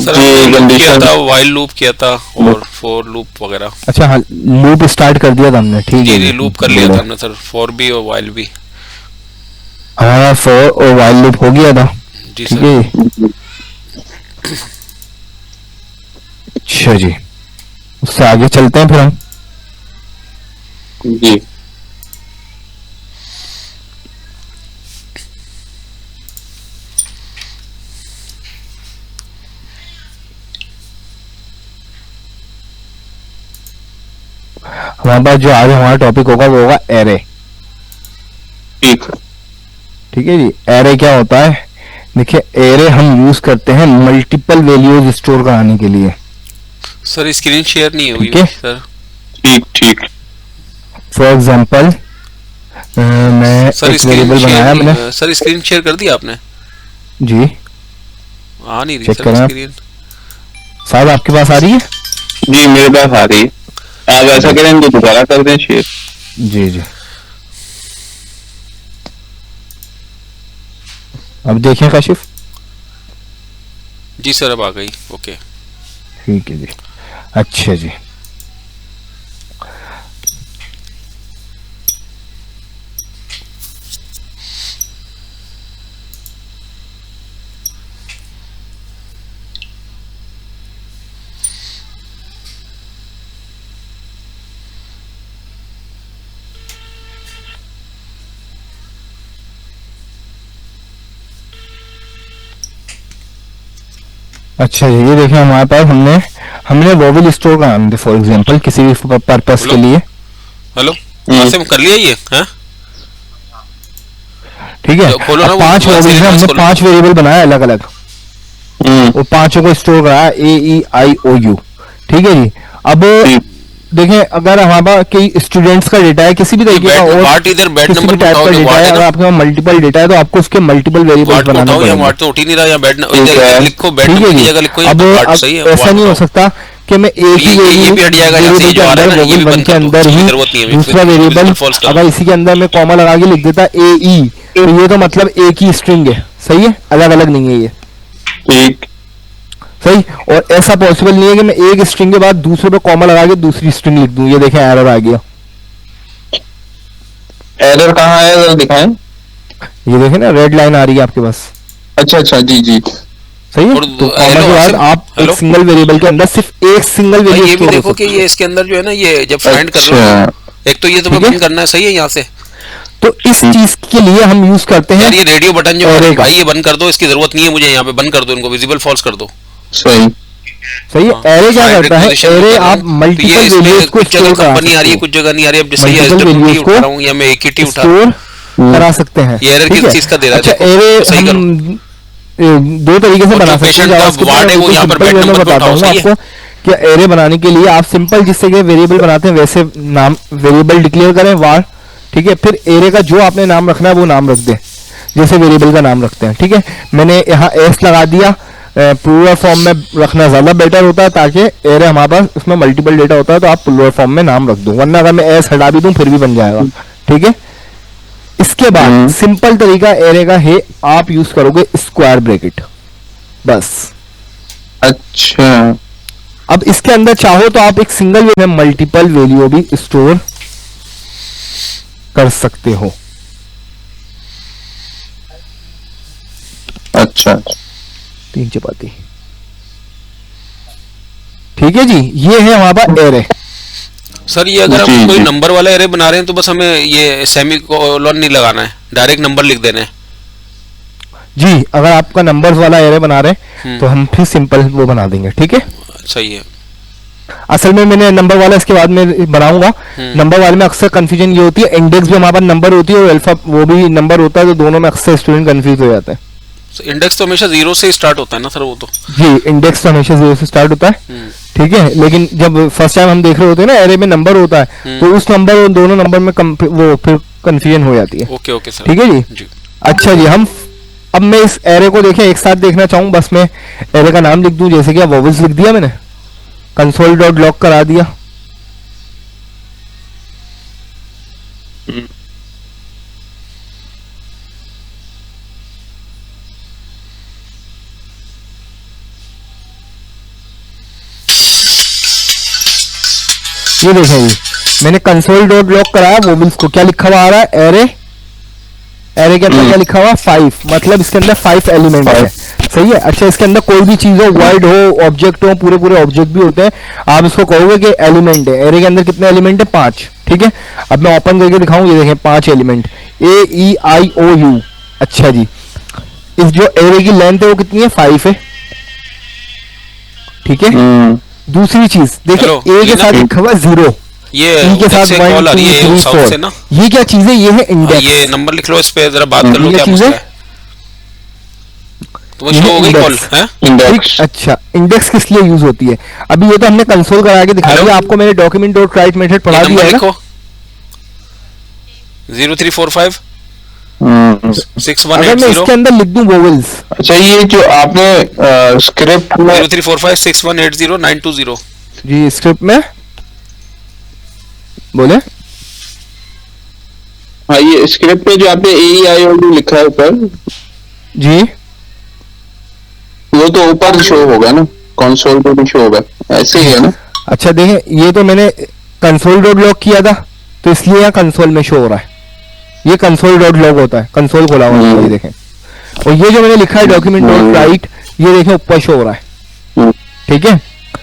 Sir जी हमने loop किया condition. था, वाइल लूप किया था और फॉर लूप वगैरह। अच्छा हाँ, लूप स्टार्ट कर दिया था हमने, ठीक जी है जी, जी, लूप कर लिया बोलो। था हमने सर, फॉर भी और वाइल भी। हाँ, फॉर और वाइल लूप हो गया था, जी ठीक सर। है जी। अच्छा जी, उससे आगे चलते हैं फिर हम। जी हमारे पास जो आज हमारा टॉपिक होगा वो होगा एरे। ठीक। ठीक है जी। एरे क्या होता है? देखिए, एरे हम यूज करते हैं मल्टीपल वैल्यूज स्टोर कराने के लिए। सर स्क्रीन शेयर नहीं हुई ठीक है, सर। ठीक ठीक। फॉर एग्जांपल मैं सर एक स्क्रीन वेरिएबल शेयर बनाया मैंने। नहीं, सर स्क्रीन शेयर कर दिया आपने? जी, आ नहीं रही चेक सर करें आप। स्क्रीन। साहब आपके पास आ रही है? जी मेरे पास आ रही है। आप ऐसा करें तो दोबारा कर दें शेयर। जी जी, अब देखें काशिफ। जी सर अब आ गई, ओके। ठीक है जी। अच्छा जी, अच्छा जी, ये देखें हमारे पास हमने हमने वोवेल स्टोर कराना थे फॉर एग्जांपल किसी भी पर्पस हेलो के लिए। हेलो, हम्म, आसिम कर लिया ये हैं? ठीक है, खोलो अब ना वो पांच वोवेल सीरियल में वॉइस हमने खोलो। 5 वेरिएबल बनाया अलग अलग, वो पांचों को स्टोर कराया AEIOU। ठीक है जी। अब ठीक। देखें, अगर हमारे पास कई स्टूडेंट्स का डेटा है, किसी भी ये तरीके का बेड और वार्ड इधर बेड किसी नंबर भी में टाइप उठाओ, का जो डेटा वार्ड है, है अगर ना, आपके पास मल्टीपल डेटा है तो आपको उसके मल्टीपल वेरिएबल्स वार्ड को बनाने उठाओ, या पड़ेंगे। वार्ड तो उठ ही नहीं रहा, या बेड ठीक इधर है। इधर लिखो, बेड ठीक है नंबर की जी। जगह लिखो यहाँ अब पे वार्ड, अब सही है, ऐसा वार्ड नहीं हो उठाओ। सकता कि मैं तो एक ही ये भी हट जाएगा यहाँ से, ये वेरिएबल के जो आ रहा अंदर, है ना, ये भी वोवेल वन बंद के कर दो, अंदर इसकी ही जरूरत नहीं है, दूसरा विजिबल वेरिएबल, फॉल्स कर अगर दो। इसी के अंदर मैं कॉमा लगा के लिख देता AE, तो ये तो मतलब एक ही स्ट्रिंग है, सही है, अलग अलग नहीं है ये, ठीक। सही। और ऐसा पॉसिबल नहीं है कि मैं एक स्ट्रिंग के बाद दूसरे पे कॉमा लगा के दूसरी स्ट्रिंग लिख दूं। ये देखें एरर आ गया। एरर कहाँ है जरा दिखाएं। ये देखें ना, रेड लाइन आ रही है आपके पास, अच्छा अच्छा, जी जी। सही है। और तो कॉमा हेलो के बाद आसिम, आप एक हेलो सिंगल वेरिएबल के अंदर सिर्फ एक सिंगल भाई, वैल्यू ये भी स्टोर हो देखो कि सकती ये है। इसके अंदर जो है ना, ये जब फाइंड कर रहे हो अच्छा। ना, एक तो ये तुम्हें ठीक है, बंद करना है, सही है यहाँ से। तो इस चीज के लिए हम यूज करते हैं यार ये रेडियो बटन जो एरे का। भाई, ये बंद कर दो, इसकी जरूरत नहीं है मुझे, यहाँ पे बंद कर दो इनको, विजिबल फॉल्स कर दो। सही। सही है। हाँ, एरे क्या फाइंड करता है? रिक्वेजिशन में एरे कर रहा आप हूँ, तो ये मल्टीपल इसमें वैल्यूज को कुछ जगह स्टोर करा कंपनी आ रही सकते है, हो, कुछ जगह नहीं आ रही है। अब जैसे ये मल्टीपल SWT वैल्यूज उठा को रहा हूँ, या मैं AKT उठा रहा हूँ, स्टोर करा सकते हैं। ये एरर ठीक किस है। चीज का दे रहा है अच्छा, देखो, एरे तो सही हम करो। दो तरीके से और जो बना सकते हैं पेशेंट का जावास्क्रिप्ट में। वार्ड है वो बिल्कुल यहाँ पे सिंपल बेड वे में नंबर पे बताता उठाओ, हूँ सही है। आपको कि एरे बनाने के लिए आप सिंपल जिससे कि वेरिएबल बनाते हैं वैसे नाम वेरिएबल डिक्लेयर करें वार। ठीक है, फिर एरे का जो आपने नाम रखना है वो नाम रख दें, जैसे वेरिएबल का नाम रखते हैं। ठीक है, मैंने यहाँ एस लगा दिया। प्लूरल फॉर्म में रखना ज्यादा बेटर होता है, ताकि एरे हमारे पास उसमें मल्टीपल डेटा होता है तो आप प्लूरल फॉर्म में नाम रख दो, वरना अगर मैं एस हटा भी दूं फिर भी बन जाएगा। ठीक है। इसके बाद सिंपल तरीका एरे का है, आप यूज करोगे स्क्वायर ब्रैकेट, बस। अच्छा। अब इसके अंदर चाहो तो आप एक सिंगल वे में मल्टीपल वैल्यू भी स्टोर कर सकते हो। अच्छा 3 चपाती। ठीक है जी, ये है हमारे पास एरे। सर ये अगर जी हम कोई जी। नंबर वाला एरे बना रहे हैं तो बस हमें ये सेमी कोलन नहीं लगाना है, डायरेक्ट नंबर लिख देना है। जी, अगर आपका नंबर्स वाला एरे बना रहे हैं तो हम फिर सिंपल वो बना देंगे। ठीक है, सही है। असल में मैंने नंबर वाला इसके बाद में बनाऊंगा। नंबर वाले में अक्सर कंफ्यूजन ये होती है, इंडेक्स भी हमारे पास नंबर होती है और अल्फा वो भी नंबर होता है, तो दोनों में अक्सर स्टूडेंट कंफ्यूज हो जाते हैं। इंडेक्स तो हमेशा 0 से ही स्टार्ट होता है ना सर, वो तो। जी, इंडेक्स तो हमेशा 0 से स्टार्ट होता है। ठीक है, लेकिन जब फर्स्ट टाइम हम देख रहे होते हैं ना एरे में नंबर होता है, तो उस नंबर और दोनों नंबर में वो फिर कंफ्यूजन हो जाती है। Okay okay sir. ठीक है जी। अच्छा जी, हम अब मैं इस एरे को देखें एक साथ देखना चाहूँ, बस मैं एरे का नाम लिख दूं, जैसे कि वोवेल्स लिख दिया मैंने, कंसोल डॉट लॉग करा दिया। ये देखें जी, मैंने कंसोल डॉट लॉग कराया वोबल्स को, क्या लिखा हुआ आ रहा है, एरे, एरे के अंदर क्या लिखा हुआ 5, मतलब इसके अंदर 5 एलिमेंट है, सही है। अच्छा, इसके अंदर कोई भी चीज हो, वर्ड हो, ऑब्जेक्ट हो, पूरे पूरे ऑब्जेक्ट भी होते हैं, आप इसको कहोगे कि एलिमेंट है। एरे के अंदर कितने एलिमेंट है, 5, ठीक है। अब मैं ओपन करके दिखाऊं, ये देखें 5 एलिमेंट, AEIOU। अच्छा जी, इस जो एरे की लेंथ है वो कितनी है, 5 है, ठीक है। दूसरी चीज देखिए, हेलो, ए ये के ना साथ लिखा हुआ 0, ये ई के उधर साथ से 1 कॉल आ 2 रही है 3 साउथ से 4, ना। ये क्या चीज है, ये है इंडेक्स। ये नंबर लिख लो, इस पे जरा बात कर लो, ये क्या चीज़ मसला है? है। तो वो ये शो हो गई कॉल इंडेक्स। है। इंडेक्स। अच्छा, इंडेक्स किस लिए यूज होती है, अभी ये तो हमने कंसोल करा के दिखा हेलो? दिया आपको, मैंने डॉक्यूमेंट डॉट राइट मेथड पढ़ा ये दिया नंबर है ना। लिखो 0345 अगर मैं 6180 इसके अंदर लिख दूं वोवेल्स, अच्छा, ये जो आपने स्क्रिप्ट में 0345 6180 920। जी स्क्रिप्ट में बोले, हाँ, ये स्क्रिप्ट पे जो आपने AEIOU लिखा है ऊपर, जी वो तो ऊपर शो होगा ना, कंसोल पे भी शो होगा, ऐसे ही है ना। अच्छा देखें, ये तो मैंने कंसोल डॉट लॉग किया था, तो इसलिए यहाँ कंसोल में शो हो रहा है, ये कंसोल डॉट लॉग होता है, कंसोल खोला हुआ है, ये देखें। और ये जो मैंने लिखा है डॉक्यूमेंट डॉट राइट, ये देखें ऊपर शो हो रहा है, ठीक है।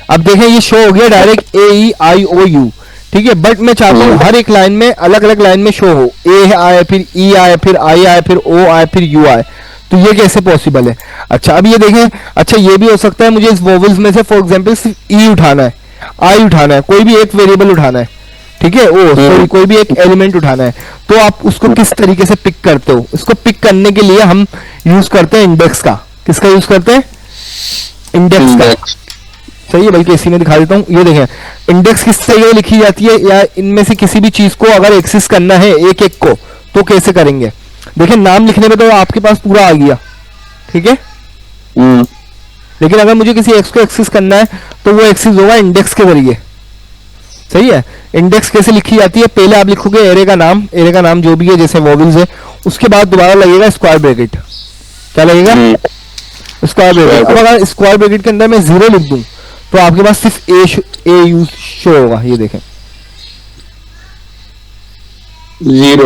अब देखें ये शो हो गया डायरेक्ट AEIOU, ठीक है। बट मैं चाहता हूँ हर एक लाइन में, अलग अलग लाइन में शो हो, ए आए, फिर ई आए, फिर आई आए, फिर ओ आए, फिर यू आए, तो ये कैसे पॉसिबल है। अच्छा, अब ये देखें, अच्छा ये भी हो सकता है मुझे इस वोवेल्स में से फॉर एग्जांपल सिर्फ ई उठाना है, आई उठाना है, कोई भी एक वेरिएबल उठाना है, ठीक है, ओ सॉरी, कोई भी एक एलिमेंट उठाना है, तो आप उसको किस तरीके से पिक करते हो। इसको पिक करने के लिए हम यूज करते हैं इंडेक्स का। किसका यूज करते हैं, इंडेक्स का, सही है। बल्कि इसी में दिखा देता हूँ, ये देखें इंडेक्स किस तरीके से लिखी जाती है, या इनमें से किसी भी चीज को अगर एक्सेस करना है एक एक को, तो कैसे करेंगे। देखिए नाम लिखने में तो आपके पास पूरा आ गया, ठीक है, लेकिन अगर मुझे किसी एक्स को एक्सेस करना है तो वो एक्सेस होगा इंडेक्स के जरिए, सही है। इंडेक्स कैसे लिखी जाती है, पहले आप लिखोगे एरे का नाम, एरे का नाम जो भी है, जैसे वॉवेल्स है, उसके बाद दोबारा लगेगा स्क्वायर ब्रैकेट, क्या लगेगा, स्क्वायर ब्रैकेट। अब अगर स्क्वायर ब्रैकेट के अंदर मैं 0 लिख दूं तो आपके पास सिर्फ ए यूज शो होगा, ये देखें।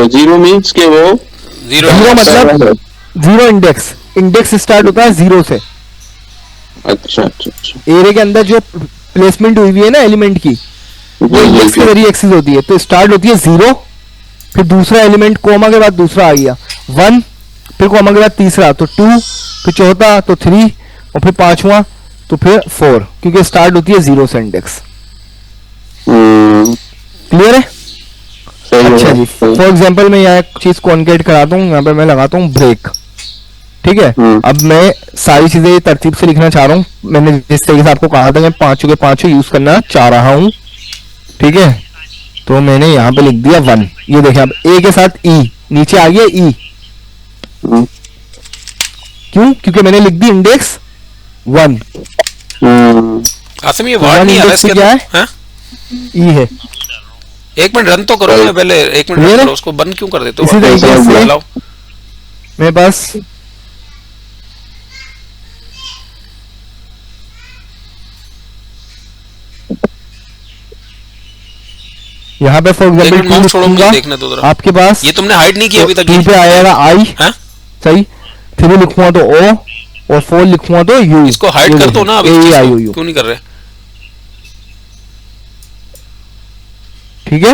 0 मीन्स के वो 0 0 मतलब 0 इंडेक्स, इंडेक्स स्टार्ट होता है 0 से। अच्छा अच्छा अच्छा, एरे के अंदर जो प्लेसमेंट हुई हुई है ना एलिमेंट की, वो इंडेक्स के जरिए एक्सेस होती है। तो स्टार्ट होती है 0, फिर दूसरा एलिमेंट कोमा के बाद दूसरा आ गया 1, फिर कोमा के बाद तीसरा तो 2, फिर चौथा तो 3, और फिर पांचवा तो फिर 4, क्योंकि स्टार्ट होती है 0 से इंडेक्स। क्लियर है। अच्छा जी, फॉर एग्जांपल मैं यहाँ एक चीज कॉन्केट कराता हूँ, यहाँ पे मैं लगाता हूँ ब्रेक, ठीक है। अब मैं सारी चीजें तरतीब से लिखना चाह रहा हूँ, मैंने जिस तरीके से आपको कहा था मैं पांचों के पांचों यूज करना चाह रहा हूँ, ठीक है। तो मैंने यहाँ पे लिख दिया 1, ये देखें अब ए के साथ ई नीचे आ गया ई, क्यों, क्योंकि मैंने लिख दी इंडेक्स 1। आसिम ये वर्ड नहीं आ रहा इसके क्या है, हैं? ई है। एक मिनट रन तो करो ना पहले, एक मिनट रन करो, उसको बंद क्यों कर देते हो। इसी तरीके से चलाओ। मेरे पास यहाँ पे फॉर एक मिनट एग्जांपल माउस छोड़ो, मुझे देखने दो जरा। आपके पास ये तुमने हाइड नहीं किया अभी तक। 2 पे आएगा आई, हैं? सही, 3 लिखूंगा तो ओ, और 4 लिखूंगा तो यू। इसको हाइड कर दो ना अभी, इस चीज को क्यों नहीं कर रहे। ठीक है,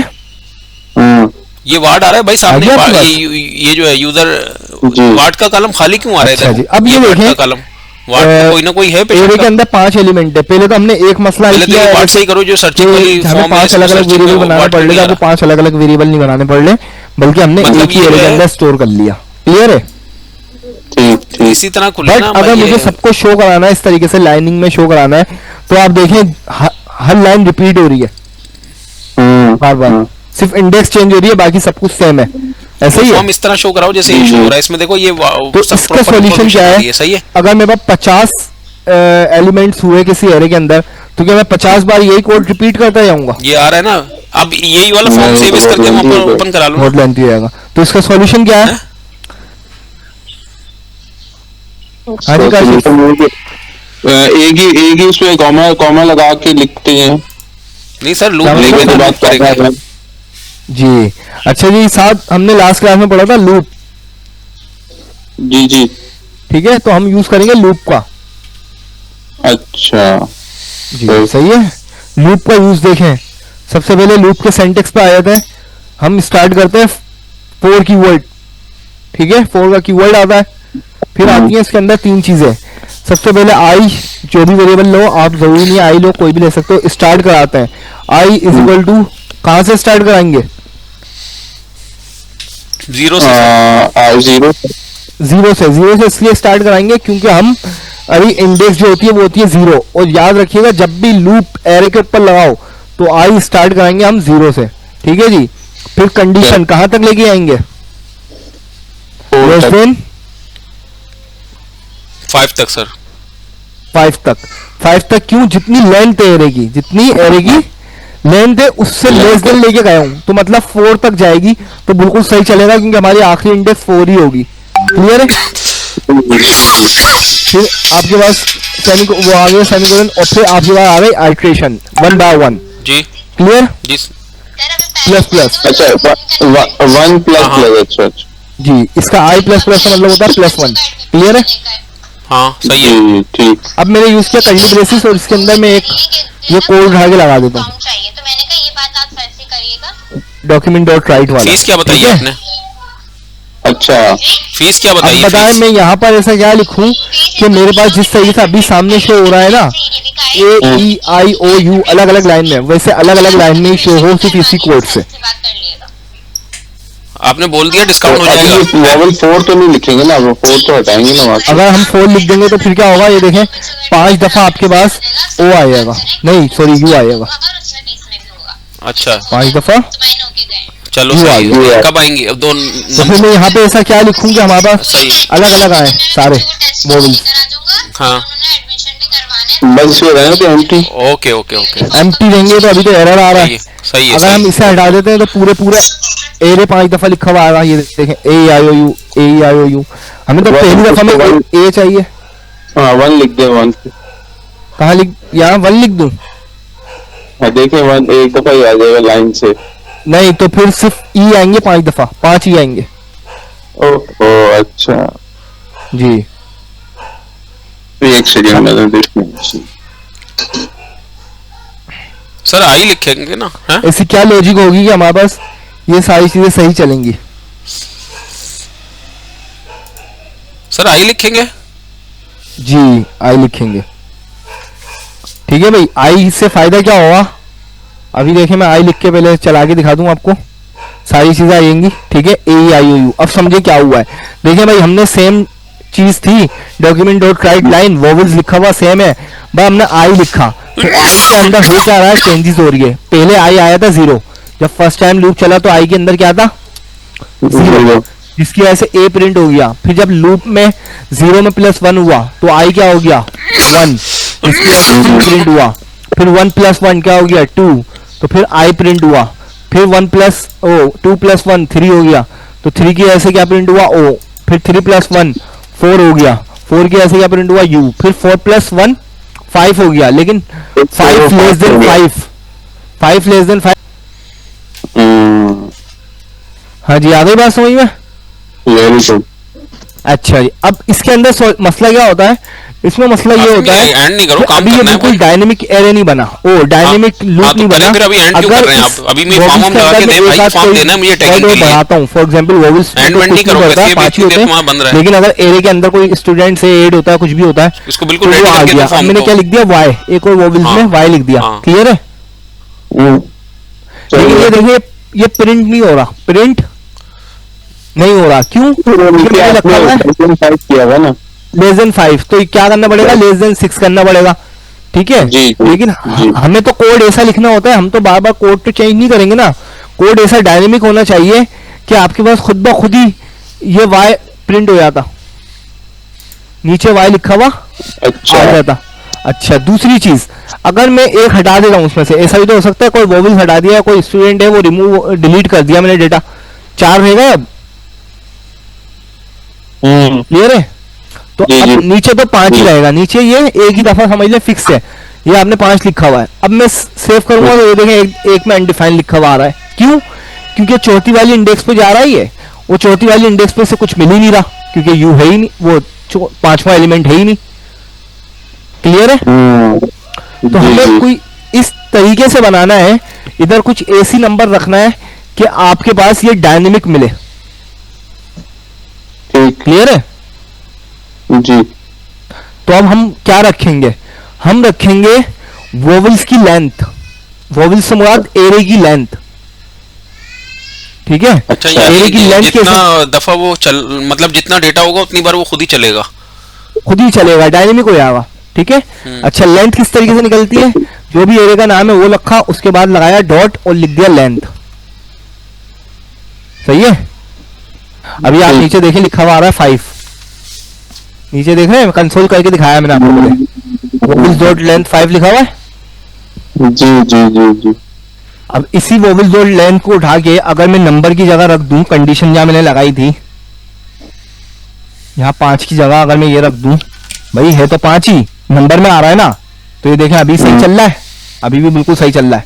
ये वार्ड आ रहा है भाई सामने, आ गया आपके ये जो है यूजर वार्ड का कॉलम खाली क्यों आ रहा है। अच्छा जी, देखो, अब ये देखें कॉलम वार्ड का कोई ना कोई है एरे के अंदर 5 एलिमेंट है। पहले तो हमने एक मसला हल पहले तो किया ये है वार्ड से ही करो जो सर्चिंग वाली हमें फॉर्म है, 5 अलग अलग सर्चिंग वेरिएबल में बनाने वार्ड पड़ नहीं लेगा, आ आपको रहा। 5 अलग अलग वेरिएबल नहीं बनाने पड़ ले, बल्कि हमने मतलब एक ही ये एरे के है- अंदर स्टोर कर लिया। क्लियर है। तो इसी तरह खुले बट ना अगर भाई मुझे ये- सबको शो कराना है इस तरीके से, लाइनिंग में शो कराना है, तो आप देखें हर लाइन रिपीट हो रही है बार बार, सिर्फ इंडेक्स चेंज हो रही है, बाकी सब कुछ सेम है, ऐसे ही है। फॉर्म इस तरह शो कराओ जैसे ये शो हो रहा है इसमें। देखो ये तो सब इसका proper सॉल्यूशन information क्या आ रही है, सही है। अगर मेरे पास 50 एलिमेंट्स हुए किसी एरे के अंदर, तो क्या मैं 50 बार यही कोड रिपीट करता जाऊंगा, ये आ रहा है ना। अब यही वाला फॉर्म सेव इस करके हम ओपन करा लो बहुत ना। लेंथी जाएगा। तो इसका सॉल्यूशन क्या है। हाँ जी काशिफ, एक ही उसमें कॉमा कॉमा लगा के लिखते हैं। नहीं सर, लूप क्या लूप मतलब? की तो बात कर रहा करेंगे। है। जी अच्छा जी, साथ हमने लास्ट क्लास में पढ़ा था लूप, जी जी। ठीक है, तो हम यूज करेंगे लूप का। अच्छा जी तो सही है, लूप का यूज देखें। सबसे पहले लूप के सिंटेक्स पे आ जाते हैं। हम स्टार्ट करते हैं 4 कीवर्ड, ठीक है, 4 का कीवर्ड आता है। फिर आती है इसके अंदर 3 चीजें। सबसे पहले आई, जो भी वेरिएबल लो आप, जरूरी नहीं आई लो, कोई भी ले सकते हो, स्टार्ट कराते हैं। आई इज इक्वल टू, कहां से स्टार्ट कराएंगे? 0 से सर। 0 जीरो से। जीरो से इसलिए स्टार्ट कराएंगे क्योंकि हम अभी इंडेक्स जो होती है वो होती है 0। और याद रखिएगा जब भी लूप एरे के ऊपर लगाओ तो आई स्टार्ट कराएंगे हम 0 से, ठीक है जी। फिर कंडीशन कहां तक लेके आएंगे? लेस देन 5 तक सर। 5 तक। 5 तक क्यों? जितनी लेंथ है एरे की, जितनी एरे की लेंथ है उससे लेस देन लेके गया हूं, तो मतलब 4 तक जाएगी तो बिल्कुल सही चलेगा क्योंकि हमारी आखिरी इंडेक्स 4 ही होगी। क्लियर है? फिर आपके पास वो आ गया सेमीकोलन, और फिर आपके पास आ गई आइट्रेशन 1 बाय 1। जी क्लियर? जी प्लस प्लस। अच्छा 1 प्लस हाँ। प्लस। अच्छा अच्छा जी, इसका आई प्लस प्लस का मतलब होता है +1। क्लियर है? हाँ सही है। जी ठीक। अब मैंने यूज किया कर्ली ब्रेसिस और इसके अंदर मैं एक ये कोड उठा के लगा देता हूँ, चाहिए तो मैंने कहा ये बात आप सर से करिएगा। डॉक्यूमेंट डॉट राइट वाला। फीस क्या बताई ठीक है? आपने? अच्छा फीस क्या अब बताइए? बताएं मैं यहाँ पर ऐसा क्या लिखूं कि मेरे पास जिस तरीके से अभी सामने शो हो रहा है ना, AEIOU अलग अलग लाइन में, वैसे अलग अलग लाइन में ही शो हो, सिर्फ इसी कोड से। बात कर लिएगा। आपने बोल दिया तो डिस्काउंट हो अभी जाएगा। लेवल 4 तो नहीं लिखेंगे ना, वो 4 तो हटाएंगे ना वहाँ से। अगर हम 4 लिख देंगे तो फिर क्या होगा, ये देखें 5 दफा आपके पास O आएगा, नहीं सॉरी U आएगा, और उसमें बीच में भी होगा। अच्छा 5 दफा। तो मैंने ओके गए। चलो ये आ सही गया। है। कब आएंगे अब दो तो फिर मैं यहाँ पे ऐसा क्या लिखूं कि हमारे पास सही है। अलग अलग आए सारे वोवेल्स। हाँ एडमिशन भी करवाना है। बस ये रहे तो empty. Okay okay okay empty देंगे तो अभी तो एरर आ रहा सही है। है सही है अगर हम सही है। इसे हटा देते हैं तो पूरे पूरे एरे 5 दफा लिखा हुआ आएगा। ये देखें AEIOU AEIOU, हमें तो पहली दफा में A चाहिए। हाँ 1 लिख दे 1। कहाँ लिख, यहाँ 1 लिख दूं? हाँ देखें 1 एक दफा ही आ जाएगा लाइन से। नहीं तो फिर सिर्फ E आएंगे 5 दफा, 5 ही आएंगे। ओह अच्छा। जी एक सेकंड में देखते सर आई लिखेंगे ना? हैं? ऐसी क्या लॉजिक होगी कि हमारे पास ये सारी चीजें सही चलेंगी? सर आई लिखेंगे? जी आई लिखेंगे, ठीक है भाई। आई से फायदा क्या होगा? अभी देखिए मैं आई लिख के पहले चला के दिखा दूं आपको, सारी चीजें आएंगी, ठीक है। AEIOU, अब समझे क्या हुआ है। देखिए भाई हमने सेम चीज थी, document dot right line vowels लिखा हुआ सेम है, भाई हमने आई लिखा तो आई के अंदर हो क्या रहा है, चेंजेस हो रही है। पहले आई आया था 0, जब फर्स्ट टाइम लूप चला तो आई के अंदर क्या था 0, जिसकी वजह से A प्रिंट हो गया। फिर जब लूप में 0 में +1 हुआ तो आई क्या हो गया 1, जिसकी वजह से 2 प्रिंट हुआ। फिर 1 + 1 क्या हो गया 2, तो फिर आई प्रिंट हुआ। फिर 2 + 1 3 हो गया, तो 3 की वजह से क्या प्रिंट हुआ O। फिर 3 + 1 4 हो गया, 4 की वजह से क्या प्रिंट हुआ U। फिर 4 + 1 5 हो गया, लेकिन 5 लेस देन 5 लेस देन 5। हाँ जी आ गई बात समझ में? Very good. अच्छा जी, अब इसके अंदर मसला क्या होता है, इसमें मसला ये होता है एंड नहीं करो, कि काम अभी ये करना है बिल्कुल भाई। डायनेमिक एरे नहीं बना, डायनेमिक हाँ, लूप तो नहीं पहले बना। फिर अभी end क्यों कर रहे हैं आप? अभी मैं वोवेल्स फॉर्म के लगा के अंदर दे मैं भाई, एक आध फॉर्म कोई देना है मुझे tagging के लिए। बढ़ाता हूँ। फॉर एग्जांपल वोवेल्स End वेंड नहीं करोगे, पड़ता है, CFP 5 ही होते देखो हैं, वहाँ बन रहा है। लेकिन अगर एरे के अंदर कोई स्टूडेंट से ऐड होता है, कुछ भी होता है, इसको बिल्कुल तो रेडी वो आ करके गया। दो अब फॉर्म मैंने को। क्या लिख दिया Y, एक और वोवेल्स हाँ, में Y लिख दिया। हाँ। क्लियर है? लेकिन ये देखिए ये प्रिंट नहीं हो रहा, प्रिंट नहीं हो रहा, क्यों? क्योंकि मैंने रखा हुआ है किया हुआ ना। लेस देन 5, तो क्या करना पड़ेगा, लेस देन 6 करना पड़ेगा, ठीक है। जी, जी, लेकिन जी। हमें तो कोड ऐसा लिखना होता है, हम तो बार बार कोड तो चेंज नहीं करेंगे ना। कोड ऐसा डायनेमिक होना चाहिए कि आपके पास खुद ब खुद ही ये Y प्रिंट हो जाता, नीचे Y लिखा हुआ अच्छा आ जाता। अच्छा दूसरी चीज, अगर मैं एक हटा देता हूं उसमें से, ऐसा भी तो हो सकता है कोई वोवेल हटा दिया, कोई स्टूडेंट है वो रिमूव डिलीट कर दिया मैंने डेटा, 4 रहेगा अब। क्लियर है? तो जी, अब जी। नीचे तो 5 ही जी। रहेगा, नीचे ये एक ही दफा समझ ले फिक्स है, ये आपने 5 लिखा हुआ है। अब मैं सेव करूंगा तो ये देखें एक में अनडिफाइंड लिखा हुआ आ रहा है। क्यों? क्योंकि चौथी वाली इंडेक्स पे जा रहा है ये, वो चौथी वाली इंडेक्स पे से कुछ मिल ही नहीं रहा क्योंकि यू है ही नहीं, वो 5वां एलिमेंट है ही नहीं। क्लियर है? तो हमें कोई इस तरीके से बनाना है, इधर कुछ ऐसी नंबर रखना है कि आपके पास ये डायनेमिक मिले। क्लियर है जी। तो अब हम क्या रखेंगे? हम रखेंगे वोवेल्स की लेंथ, वोवेल्स से मुराद एरे की लेंथ। ठीक है? अच्छा, एरे की लेंथ जितना दफा वो चल, मतलब जितना डेटा होगा उतनी बार वो खुद ही चलेगा, खुद ही चलेगा, डायनेमिक हो जाएगा। ठीक है? अच्छा, लेंथ किस तरीके से निकलती है? जो भी एरे का नाम है वो लिखा, उसके बाद लगाया डॉट और लिख दिया लेंथ। सही है? अभी आप नीचे देखिए लिखा हुआ आ रहा है 5। नीचे देख रहे हैं, कंसोल करके दिखाया मैंने आपको पहले, वोवेल्स डॉट लेंथ 5 लिखा हुआ है। जी जी जी जी। अब इसी वोवेल्स डॉट लेंथ को उठा के अगर मैं नंबर की जगह रख दूं, कंडीशन जहां मैंने लगाई थी, यहाँ 5 की जगह अगर मैं ये रख दूं, भाई है तो 5 ही, नंबर में आ रहा है ना, तो ये देखें अभी सही चल रहा है, अभी भी बिल्कुल सही चल रहा है।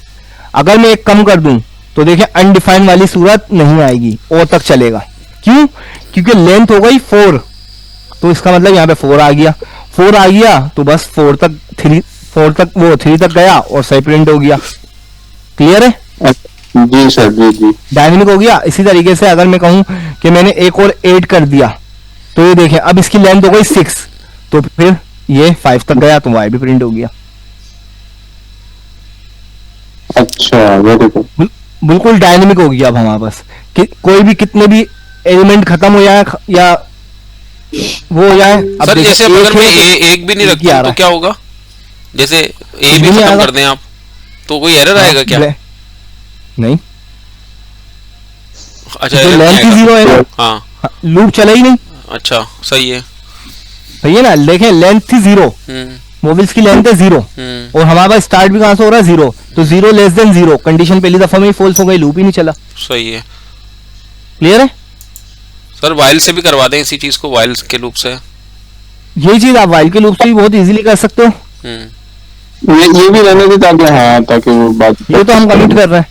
अगर मैं एक कम कर दूं तो देखें अनडिफाइंड वाली सूरत नहीं आएगी, ओ तक चलेगा। क्यों? क्योंकि लेंथ हो गई 4, तो इसका मतलब यहाँ पे 4 आ गया। 4 आ गया तो बस 4 तक 3 तक गया और सही प्रिंट हो गया। क्लियर है? जी सर, जी जी। डायनेमिक हो गया। इसी तरीके से अगर मैं कहूं कि मैंने एक और ऐड कर दिया तो ये देखें अब इसकी लेंथ हो गई 6, तो फिर ये 5 तक गया तो वाई भी प्रिंट हो गया। अच्छा, वेरी गुड। बिल्कुल डायनेमिक हो गया अब हमारे पास कि कोई भी कितने भी एलिमेंट खत्म हो जाए या वो हो जाए। अब सर देखिए, जैसे अगर एक मैं है एक भी नहीं आ रखता रहा तो है। क्या होगा? जैसे ए भी नहीं खत्म आएगा। कर दें आप तो कोई एरर आएगा क्या? नहीं, अच्छा, तो error लेंथ नहीं ही आएगा। 0 है ना, हाँ, लूप चला ही नहीं। अच्छा, सही है। सही है ना? देखें लेंथ थी 0, मोबिल्स की लेंथ है 0 और हमारे पास स्टार्ट भी कहां से हो रहा है 0, तो 0 लेस देन 0 कंडीशन पहली दफा में ही फॉल्स हो गई, लूप ही नहीं चला। सही है क्लियर है? सर। वाइल से भी करवा दें इसी चीज को, वाइल के लूप से। यही चीज आप वाइल के लूप से भी बहुत इजीली कर सकते हो। ये भी रहने दे ताकि, हाँ, ताकि वो बात। ये तो हम कमिट कर रहे हैं।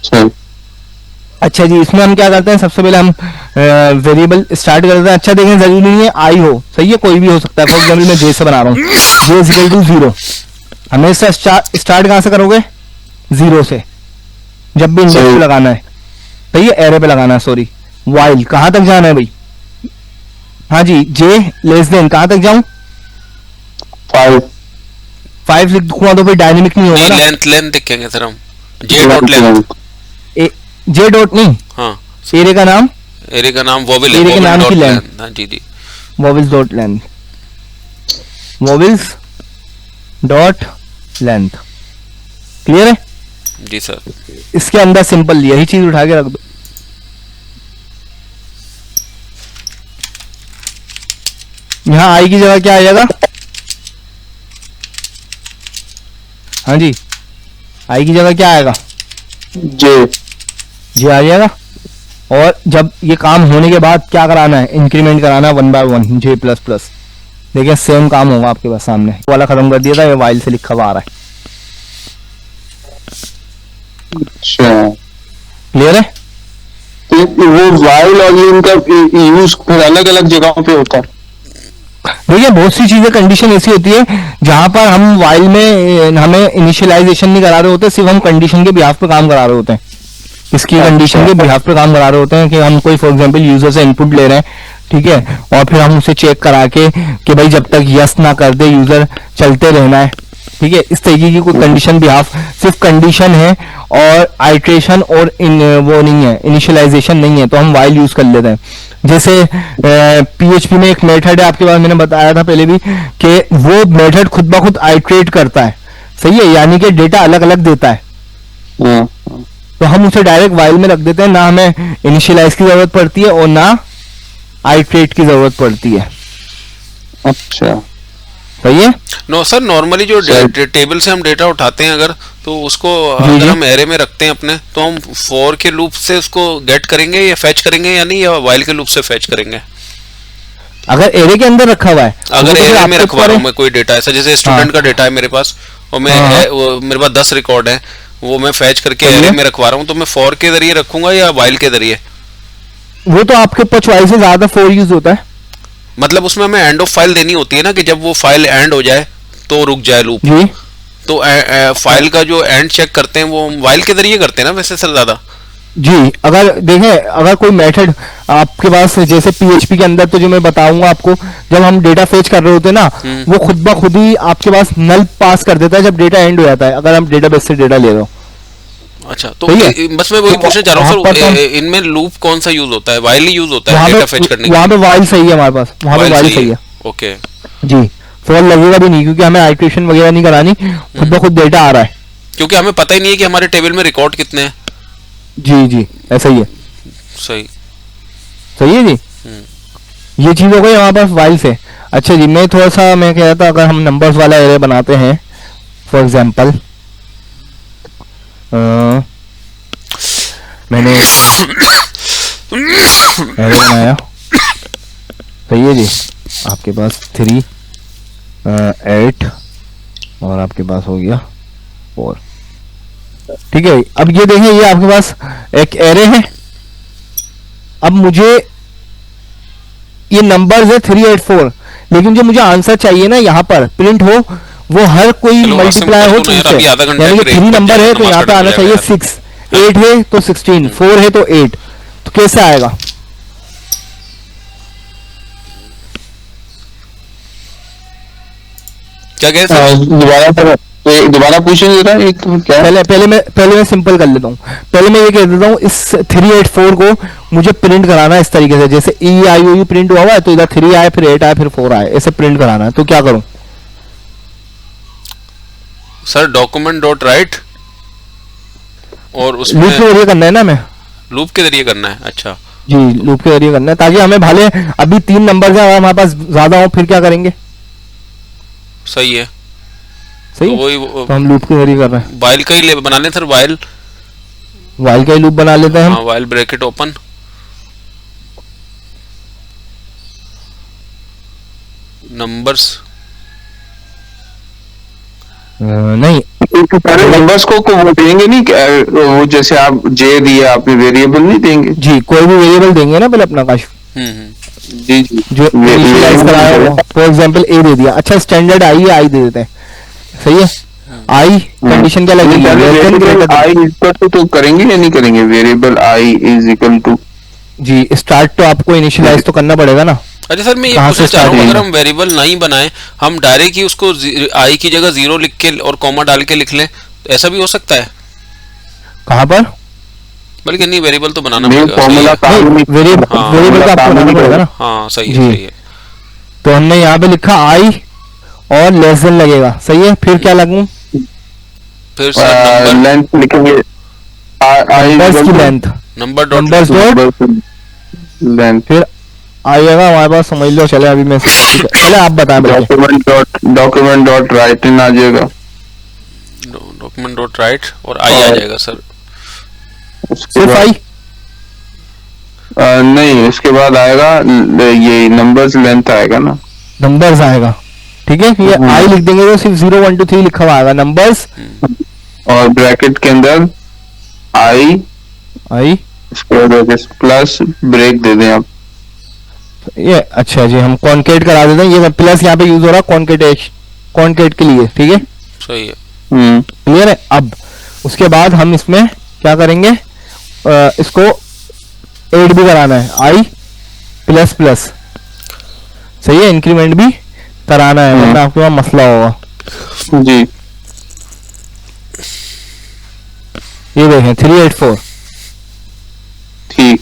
सही। अच्छा जी, इसमें हम क्या करते हैं, सबसे पहले हम वेरिएबल स्टार्ट करते हैं। अच्छा देखें, जरूरी नहीं है आई हो, सही है, कोई भी हो सकता है। फॉर एग्जाम्पल मैं जे से बना रहा हूँ, जे इज इक्वल टू 0। हमेशा स्टार्ट कहां से करोगे? 0 से, जब भी इंडेक्स पे लगाना है। सही है? एरे पे लगाना है, सॉरी। वाइल कहां तक जाना है भाई? हाँ जी, जे लेस देन कहां तक जाऊं? 5 लिख दूंगा तो फिर डायनेमिक नहीं होगा ना। लेंथ लिखेंगे सर हम, J dot length. J dot नहीं, हाँ, एरे का नाम, एरे का नाम वोवेल, एरे के नाम की लेंथ। हाँ जी जी, vowels dot length, vowels dot length. Clear है? जी सर। इसके अंदर सिंपल यही चीज उठा के रख दो। यहां आई की जगह क्या आ जाएगा? हाँ जी, आई की जगह क्या आएगा? जे आ जाएगा। और जब ये काम होने के बाद क्या कराना है? इंक्रीमेंट कराना है 1 by 1 जे प्लस प्लस। देखिए सेम काम होगा आपके पास सामने। वाला खत्म कर दिया था, ये वाइल से लिखा हुआ आ रहा है। अच्छा, क्लियर है? तो वो वाइल और ये इनका यूज फिर अलग अलग जगहों पे होता है। देखिए बहुत सी चीजें कंडीशन ऐसी होती है जहां पर हम वाइल में हमें इनिशियलाइजेशन नहीं करा रहे होते, सिर्फ हम कंडीशन के बिहाफ पे काम करा रहे होते हैं। इसकी कंडीशन के बिहाफ पे काम करा रहे होते हैं कि हम कोई फॉर एग्जांपल यूजर से इनपुट ले रहे हैं, ठीक है, और फिर हम उसे चेक करा के कि भाई जब तक यस ना कर दे यूजर चलते रहना है। ठीक है, इस तरीके की कोई कंडीशन बिहाफ, सिर्फ कंडीशन है और आइट्रेशन और वो नहीं है, इनिशियलाइजेशन नहीं है, तो हम वाइल यूज कर लेते हैं। जैसे पीएचपी में एक मेथड है आपके पास, मैंने बताया था पहले भी, कि वो मेथड खुद ब खुद आइट्रेट करता है। सही है? यानी कि डेटा अलग अलग देता है। तो हम उसे डायरेक्ट वाइल में रख देते हैं, ना हमें इनिशियलाइज की जरूरत पड़ती है और ना आइट्रेट की जरूरत पड़ती है। अच्छा, सही है? नो सर, नॉर्मली जो टेबल से हम डेटा उठाते हैं अगर, तो उसको अगर हम एरे में रखते हैं अपने, तो हम फॉर के लूप से उसको गेट करेंगे या फैच करेंगे या नहीं, या वाइल के लूप से फैच करेंगे? अगर एरे के अंदर रखा हुआ है अगर वो तो फिर एरे में आपके रखवा ऊपर रहा है। हूँ मैं कोई डेटा, ऐसा जैसे स्टूडेंट का डेटा है मेरे पास और मैं हाँ। वो मेरे पास 10 रिकॉर्ड है, वो मैं फैच करके सही एरे है। में रखवा रहा हूँ, तो मैं फॉर के जरिए रखूंगा या वाइल के जरिए? वो तो आपके ऊपर चॉइस है, ज्यादा फोर यूज होता है। मतलब उसमें हमें एंड ऑफ फाइल देनी होती है ना, कि जब वो फाइल एंड हो जाए तो रुक जाए लूप। जी तो फाइल का जो एंड चेक करते हैं वो वाइल के जरिए करते हैं ना वैसे सर ज्यादा? जी, अगर देखें, अगर कोई मेथड आपके पास जैसे पीएचपी के अंदर, तो जो मैं बताऊंगा आपको, जब हम डेटा फेच कर रहे होते हैं ना, वो खुद ब खुद ही आपके पास नल पास कर देता है जब डेटा एंड हो जाता है, अगर हम डेटाबेस से डेटा ले रहे हो। अच्छा, तो सही है। बस मैं वही तो पूछना चाह रहा हूँ वहाँ पर सर, तो- इनमें लूप कौन सा यूज होता है? वाइल ही यूज होता है वहां डेटा पे फेच करने के वहां पे लिए? वाइल सही है हमारे पास, वहां पे वाइल वाइल सही सही है, है। ओके। जी, फॉर लगेगा भी नहीं, क्योंकि हमें आइट्रेशन वगैरह नहीं करानी, खुद ब खुद डेटा आ रहा है। क्योंकि हमें पता ही नहीं है कि हमारे टेबल में रिकॉर्ड कितने हैं। जी जी, ऐसा ही है। सही। सही है जी। ये चीज हो गई हमारे पास वाइल से। अच्छा जी, मैं थोड़ा सा मैं कह रहा था, अगर हम नंबर्स वाला एरे बनाते हैं, फॉर एग्जांपल मैंने एरे बनाया, सही है जी, आपके पास 3 8 और आपके पास हो गया 4, ठीक है। अब ये देखें, ये आपके पास एक एरे है। अब मुझे ये नंबर्स है 384, लेकिन जो मुझे आंसर चाहिए ना यहाँ पर प्रिंट हो, वो हर कोई चलो, मल्टीप्लाई सिंपल हो तो नहीं 2 यार, से। अभी आधा घंटा यानी कि break 3 बच नंबर जाएगा, है तो नमाज यहाँ पे पढ़ने आना को चाहिए जाएगा 6, 8 है तो 16, 4 है तो 8, तो कैसे आएगा? क्या कहे सर? दोबारा पूछेंगे जरा, एक तो क्या है? पहले मैं सिंपल कर लेता हूँ। पहले मैं ये कह देता हूँ, इस 384 को मुझे प्रिंट कराना है इस तरीके से, जैसे ई आई ओ यू प्रिंट हुआ है, तो इधर 3 आए, फिर 8 आए, फिर 4 आए, ऐसे प्रिंट कराना है। तो क्या करूँ? सर डॉक्यूमेंट डॉट राइट और लूप उसमें के जरिए करना है ना हमें? लूप के जरिए करना है। अच्छा, जी, लूप के जरिए करना है, ताकि हमें भले अभी 3 नंबर है, अगर हमारे पास ज्यादा हो फिर क्या करेंगे? सही है। सही तो है? वही तो हम लूप के जरिए कर रहे हैं, वाइल का ही बना लें सर, वाइल। वाइल का ही लूप बना लेते हैं हाँ, हम। While bracket open, numbers. नहीं, सारे नंबर्स को वो देंगे नहीं वो जैसे आप जे दिए आपने, वेरिएबल नहीं देंगे? जी, कोई भी वेरिएबल देंगे ना पहले अपना काश, जी जी, जो इनिशियलाइज कराया हो। फॉर एग्जांपल ए दे दिया, अच्छा स्टैंडर्ड आई है, आई दे देते हैं, सही है। आई कंडीशन क्या लगेगी? वेरिएबल आई इक्वल टू तो करेंगे या नहीं करेंगे? Variable i is equal to, जी, स्टार्ट तो आपको इनिशियलाइज तो करना पड़ेगा ना। अच्छा सर, मैं ये कहाँ से पूछना चाह रहा हूँ, start अगर होगा? हम वेरिएबल नहीं बनाए, हम डायरेक्ट ही उसको आई की जगह 0 लिख के और कॉमा डाल के लिख लें, तो ऐसा भी हो सकता है? कहाँ पर? बल्कि नहीं, वेरिएबल तो बनाना नहीं, पड़ेगा। फॉर्मूला सही है। वेरिएबल हाँ, वेरिएबल का आपको बनाना पड़ेगा ना। हाँ सही है, जी। सही है। तो हमने यहाँ पे लिखा आई और लेस देन लगेगा, सही है। फिर क्या लगूं? फिर सर नंबर, लेंथ लिखेंगे, नंबर्स की length, number dot numbers dot length, फिर आएगा हमारे पास, समझ लो। चले अभी मैं पहले आप बताएं बल्कि। डॉक्यूमेंट डॉट राइट इन आ जाएगा, डॉक्यूमेंट डॉट राइट और आई आ जाएगा सर। उसके सिर्फ आई? बाद नहीं, उसके बाद आएगा ये नंबर्स लेंथ आएगा ना, नंबर्स आएगा, ठीक है। ये आई लिख देंगे तो सिर्फ 0 1 2 3 लिखा हुआ आएगा, नंबर्स और ब्रैकेट के अंदर आई, आई। उसके बाद प्लस ब्रेक दे दें आप। ये अच्छा जी, हम कॉन्केट करा देते हैं, ये प्लस यहाँ पे यूज हो रहा है कॉन्केट के लिए, ठीक है, सही है। क्लियर है। अब उसके बाद हम इसमें क्या करेंगे, इसको ऐड भी कराना है, आई प्लस प्लस, सही है, इंक्रीमेंट भी कराना है, वरना आपके वहां मसला होगा। जी, ये देखें 384, ठीक,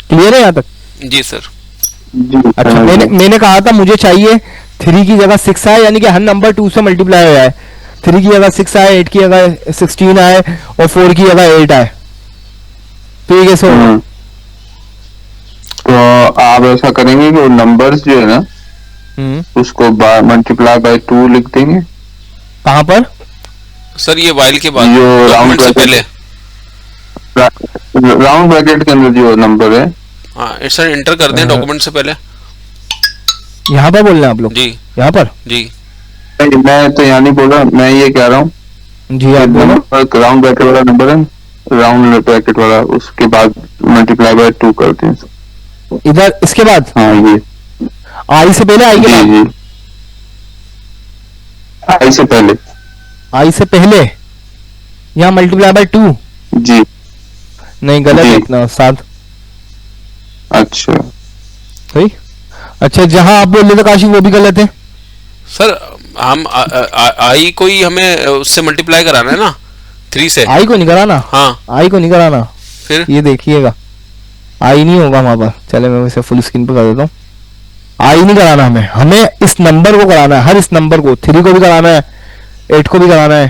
क्लियर है यहाँ तक? जी सर। जी। अच्छा, मैंने कहा था मुझे चाहिए 3 की जगह 6 आए, यानी कि हर नंबर 2 से मल्टीप्लाई हो जाए। 3 की जगह 6 आए, 8 की जगह 16 आए और 4 की जगह 8 आए, तो ये कैसे होगा? तो आप ऐसा करेंगे कि नंबर्स जो है ना, उसको मल्टीप्लाई बाय 2 लिख देंगे। कहाँ पर? सर ये वाइल के बाद, जो डॉक्यूमेंट से पहले। राउंड ब्रैकेट के अंदर जो नंबर है, हाँ सर, इंटर कर दें डॉक्यूमेंट से पहले। यहाँ पर बोल रहे हैं आप लोग? जी यहाँ पर? जी मैं तो यहाँ नहीं बोल रहा, मैं ये कह रहा हूँ जी आप बोलो। राउंड ब्रैकेट वाला नंबर है, राउंड ब्रैकेट वाला, उसके बाद मल्टीप्लाई बाय 2 करते हैं। इधर इसके बाद हाँ ये आई से पहले आई के जी बाद? जी, आई से पहले। आई से पहले यहाँ मल्टीप्लाई बाय 2? जी नहीं, गलत जी। है इतना साथ। अच्छा सही। अच्छा, जहां आप बोल रहे थे काशी वो भी गलत है। सर, हम आई को ही हमें उससे मल्टीप्लाई कराना है ना, 3 से। आई को नहीं कराना। हाँ, आई को नहीं कराना। फिर ये देखिएगा, आई नहीं होगा वहां पर। चले मैं इसे फुल स्क्रीन पर कर देता हूँ। आई नहीं कराना हमें, हमें इस नंबर को कराना है, हर इस नंबर को। 3 को भी कराना है, 8 को भी कराना है,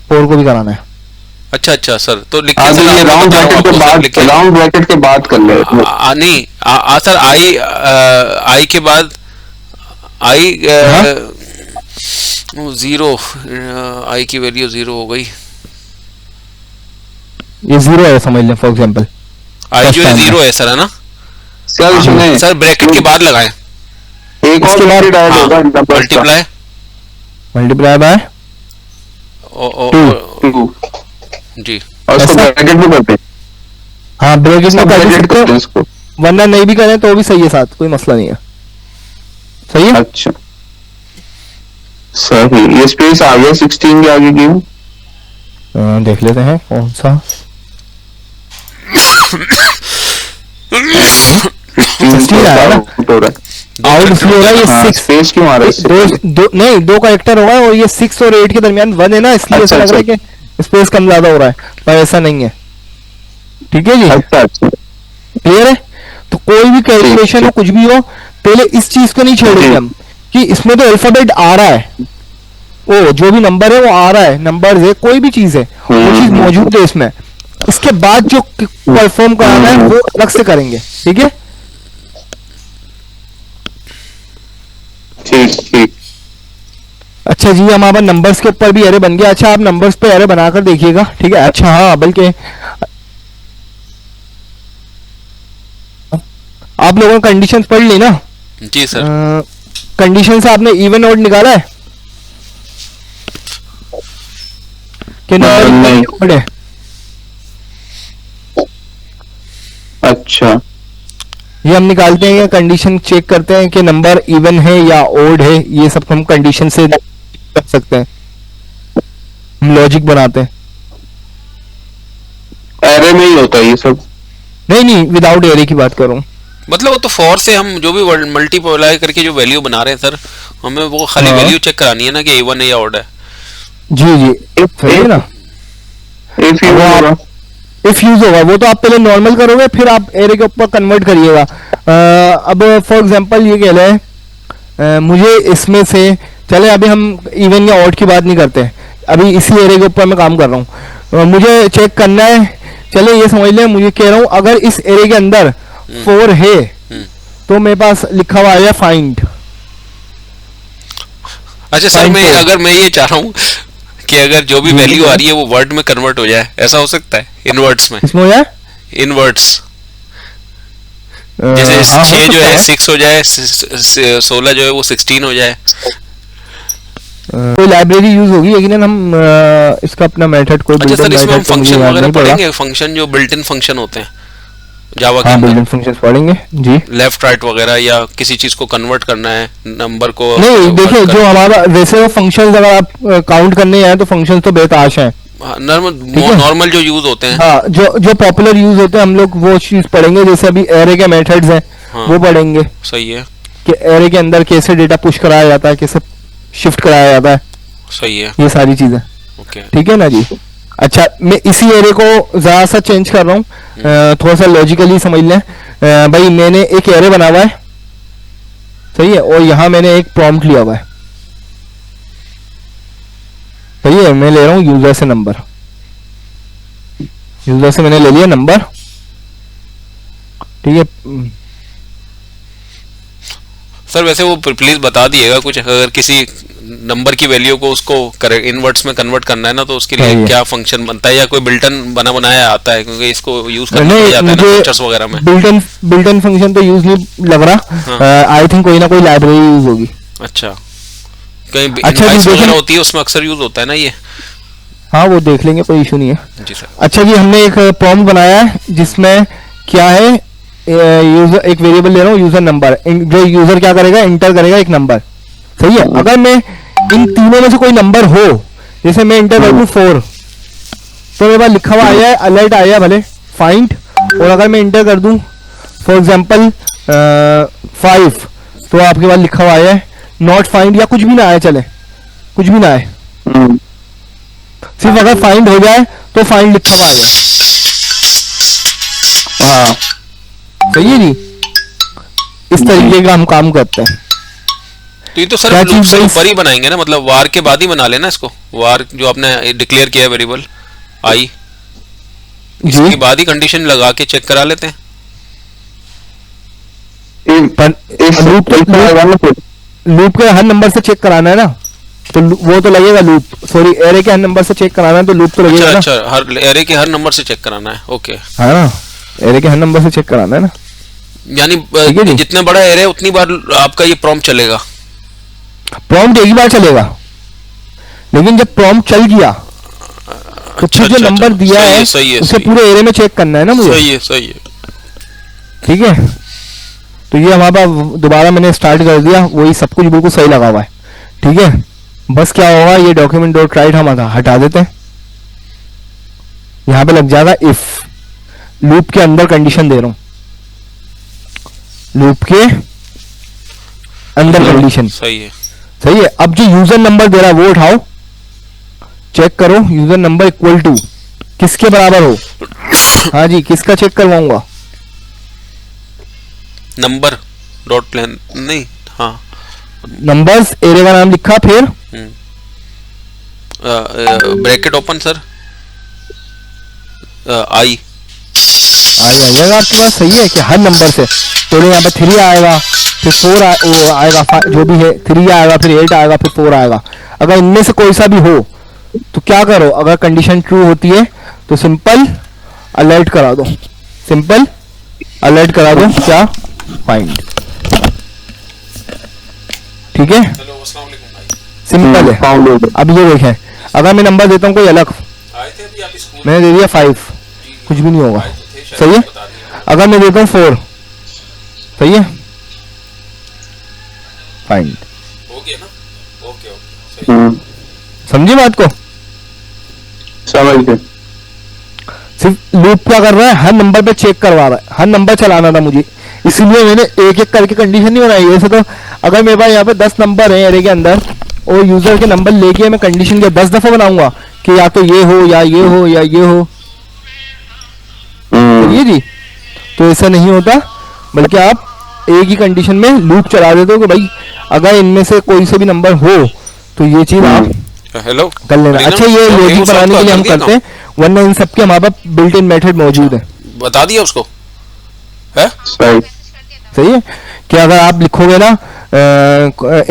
4 को भी कराना है। अच्छा अच्छा सर, तो लिखिए हाँ, तो सर, ये आप राउंड बताओ, ब्रैकेट के आपको सर बाद, लिखिए। राउंड ब्रैकेट के बाद कर ले। नहीं, सर, आई के बाद आई जीरो, आई की वैल्यू 0 हो गई। ये 0 है समझ लें, फॉर एग्जाम्पल। आई जो है First time 0 है सर, है ना? सर सुने, सर, ब्रैकेट के बाद लगाएं, एक और इसके बाद- ब्रैकेट ऐड होगा नंबर का। मल्टीप्लाई मल्टीप्लाई बाय 2 जी। और उसको ऐसा? ब्रैकेट भी करते हैं, हाँ, ब्रैकेट में कर भी ब्रैकेट सकते करते हो, हैं इसको। वरना नहीं भी करें तो भी सही है, साथ कोई मसला नहीं है। सही है। अच्छा सही, ये स्पेस आ गया 16 के आगे क्यों? देख लेते हैं कौन सा। 16 आया ना? आउट हो रहा है। आउट इसलिए हो रहा है, ये हाँ, 6 स्पेस क्यों आ रहा है इससे पहले? दो नहीं, 2 करेक्टर होगा और ये 6 और 8 के दरमियान 1 है ना, इसलिए ऐसा अच्छा, लग रहा है कि स्पेस कम ज्यादा हो रहा है, पर ऐसा नहीं है। ठीक है जी, अच्छा अच्छा क्लियर है। तो कोई भी कैलकुलेशन हो, कुछ भी हो, पहले इस चीज को नहीं छेड़ेंगे हम कि इसमें तो अल्फाबेट आ रहा है, ओ जो भी नंबर है वो आ रहा है, नंबर है, कोई भी चीज है वो चीज मौजूद है इसमें। इसके बाद जो परफॉर्म कराना है वो अलग से करेंगे। ठीक है। ठीक ठीक। अच्छा जी, हमारा नंबर्स के ऊपर भी एरे बन गया। अच्छा, आप नंबर्स पे एरे बनाकर देखिएगा। ठीक है। अच्छा हाँ, बल्कि आप लोगों ने कंडीशंस पढ़ ली ना? जी सर। कंडीशन से आपने इवन ऑड निकाला है कि नंबर नहीं। ऑड है? अच्छा ये हम निकालते हैं, कंडीशन चेक करते हैं कि नंबर इवन है या ओड है। ये सब हम कंडीशन से कर सकते हैं, हम लॉजिक बनाते हैं। एरे में ही होता है ये सब? नहीं नहीं, विदाउट एरे की बात कर रहा हूँ। मतलब वो तो फॉर से हम जो भी मल्टीप्लाई करके जो वैल्यू बना रहे हैं सर, हमें वो खाली हाँ। वैल्यू चेक करानी है ना कि इवन है या ऑड है। जी जी, सही है ना। इफ यू होगा इफ यूज होगा वो तो आप पहले नॉर्मल करोगे, फिर आप एरे के ऊपर कन्वर्ट करिएगा। अब फॉर एग्जांपल ये कह रहे हैं मुझे इसमें से, चले अभी हम इवन या ऑड की बात नहीं करते, अभी इसी एरे के ऊपर मैं काम कर रहा हूँ। मुझे चेक करना है, चले ये समझ लें, मुझे कह रहा हूँ अगर इस एरे के अंदर 4 है तो मेरे पास लिखा हुआ है फाइंड। अच्छा सर, Fine, मैं sir. अगर मैं ये चाह रहा हूँ कि अगर जो भी वैल्यू आ रही है वो वर्ड में कन्वर्ट हो जाए, ऐसा हो सकता है? इन वर्ड्स में, इसमें हो जाए इन वर्ड्स, जैसे हाँ, हो 6 जो सकता है है। 6 हो जाए, 16 जो है वो 16 हो जाए। कोई लाइब्रेरी यूज होगी, लेकिन हम इसका अपना मेथड कोई अच्छा सर, इसमें हम तो मुझे फंक्शन याद वगैरह नहीं पड़ा। पढ़ेंगे, फंक्शन जो बिल्ट इन फंक्शन होते हैं जावा के हाँ, अंदर, बिल्ट इन फंक्शंस पढ़ेंगे जी। लेफ्ट राइट वगैरह, या किसी चीज को कन्वर्ट करना है नंबर को। नहीं देखिए, जो हमारा वैसे वो फंक्शंस अगर आप काउंट करने आए तो फंक्शंस तो बेताश हैं। है। नॉर्मल जो यूज होते हैं। हाँ, जो पॉपुलर यूज होते हैं हम लोग वो चीज पढ़ेंगे। जैसे अभी एरे के मेथड्स हैं हाँ। वो पढ़ेंगे सही है, कि एरे के अंदर कैसे डेटा पुश कराया जाता है, कैसे शिफ्ट कराया जाता है, सही है। ये सारी चीजें। ओके। ठीक है ना जी। अच्छा, मैं इसी एरे को जरा सा चेंज कर रहा हूँ, थोड़ा सा लॉजिकली समझ लें। भाई मैंने एक एरे बना हुआ है, सही है, और यहाँ मैंने एक प्रॉम्प्ट लिया हुआ है, सही है। मैं ले रहा हूँ यूजर से नंबर, यूजर से मैंने ले लिया नंबर, ठीक है। सर वैसे वो प्लीज बता दिएगा कुछ, अगर किसी नंबर की वैल्यू को उसको इनवर्ट्स में कन्वर्ट करना है ना, तो उसके लिए हाँ, ये। क्या फंक्शन बनता है, या कोई बिल्टन बना बनाया आता है, क्योंकि इसको यूज करना नहीं, पड़ जाता है ना मुझे फीचर्स वगैरह में। बिल्ट इन फंक्शन तो यूज नहीं लग रहा, आई थिंक कोई ना कोई लाइब्रेरी यूज होगी। अच्छा, कहीं अच्छा जी, इनवाइस वगैरह देखिए- होती है उसमें अक्सर यूज होता है ना ये। हाँ वो देख लेंगे, कोई इशू नहीं है। जी सर। अच्छा जी, हमने एक प्रॉम्प्ट बनाया है जिसमें क्या है, यूजर एक वेरिएबल ले रहा हूँ यूजर नंबर, जो यूजर क्या करेगा, इंटर करेगा एक नंबर, सही है। अगर मैं इन तीनों में से कोई नंबर हो, जैसे मैं इंटर कर दूं 4, तो मेरे पास लिखा हुआ आया है, अलर्ट आया है भले फाइंड, और अगर मैं इंटर कर दूं फॉर एग्जांपल 5, तो आपके पास लिखा हुआ आया है नॉट फाइंड, या कुछ भी ना आए, चले कुछ भी ना आए, सिर्फ अगर फाइंड हो जाए तो फाइंड लिखा हुआ आएगा। हाँ सही है जी, इस तरीके का हम काम करते हैं। तो ये तो सर क्या लूप चीज़ से भाई? ऊपर ही बनाएंगे ना, मतलब वार के बाद ही बना लेना इसको, वार जो आपने डिक्लेयर किया है वेरिएबल आई, जी इसके बाद ही कंडीशन लगा के चेक करा लेते हैं। पर लूप लूप के हर नंबर से चेक कराना है ना, तो वो तो लगेगा लूप, सॉरी एरे के हर नंबर से चेक कराना है तो लूप तो अच्छा लगेगा ना। अच्छा, हर एरे के हर नंबर से चेक कराना है, ओके। है ना, एरे के हर नंबर से चेक कराना है ना। यानी ठीक है जी। जितना बड़ा एरे उतनी बार आपका ये प्रॉम्प्ट चलेगा। प्रॉम्प्ट एक ही बार चलेगा, लेकिन जब प्रॉम्प्ट चल गया तो अच्छा, फिर जो अच्छा, नंबर अच्छा, दिया सही है है, सही है, उसे सही है। पूरे एरे में चेक करना है ना मुझे। सही है, सही है। ठीक है, तो ये हमारे पास दोबारा मैंने स्टार्ट कर दिया, वही सब कुछ बिल्कुल सही लगा हुआ है। ठीक है, बस क्या होगा, ये डॉक्यूमेंट डॉट राइट हम हटा देते हैं, यहां पे लग जाएगा इफ, लूप के अंदर कंडीशन दे रहा हूं, लूप के अंदर कंडीशन, सही है। सही है। अब जो यूजर नंबर दे रहा है वो उठाओ, चेक करो यूजर नंबर इक्वल टू किसके बराबर हो। हाँ जी, किसका चेक करवाऊंगा, नंबर डॉट प्लान नहीं, हाँ नंबर्स एरे का नाम लिखा, फिर ब्रैकेट ओपन सर, आई आ जाएगा आपके पास। सही है कि हर नंबर से पहले यहाँ पे 3 आएगा, फिर 4 आएगा, जो भी है 3 आएगा, फिर 8 आएगा, फिर 4 आएगा। अगर इनमें से कोई सा भी हो तो क्या करो, अगर कंडीशन ट्रू होती है तो सिंपल अलर्ट करा दो, सिंपल अलर्ट करा दो, क्या फाइंड। ठीक है, सिंपल है। अब ये देखें, अगर मैं नंबर देता हूँ कोई अलग, आए थे अभी आप स्कूल मैंने दे दिया 5, कुछ भी नहीं होगा, सही है। अगर मैं देता हूँ 4, सही है, फाइंड, हो गया ना, ओके ओके सही। समझी बात को। समझ गए। सिर्फ लूप क्या कर रहा है, हर नंबर पे चेक करवा रहा है, हर नंबर चलाना था मुझे, इसलिए मैंने एक एक करके कंडीशन नहीं बनाई। ऐसे तो अगर मेरे पास यहाँ पे 10 नंबर है एरे के अंदर, और यूजर के नंबर लेके मैं कंडीशन के 10 दफा बनाऊंगा कि या तो ये हो या ये हो या ये हो, ये जी, तो ऐसा नहीं होता, बल्कि आप एक ही कंडीशन में लूप चला देते हो कि भाई अगर इनमें से कोई से भी नंबर हो तो ये चीज आप हेलो कर लेना। अच्छा, ये लॉजिक बनाने के लिए हम करते हैं, वरना इन सबके हमारे पास बिल्ट इन मेथड मौजूद है। बता दिया उसको है। सही। सही है कि अगर आप लिखोगे ना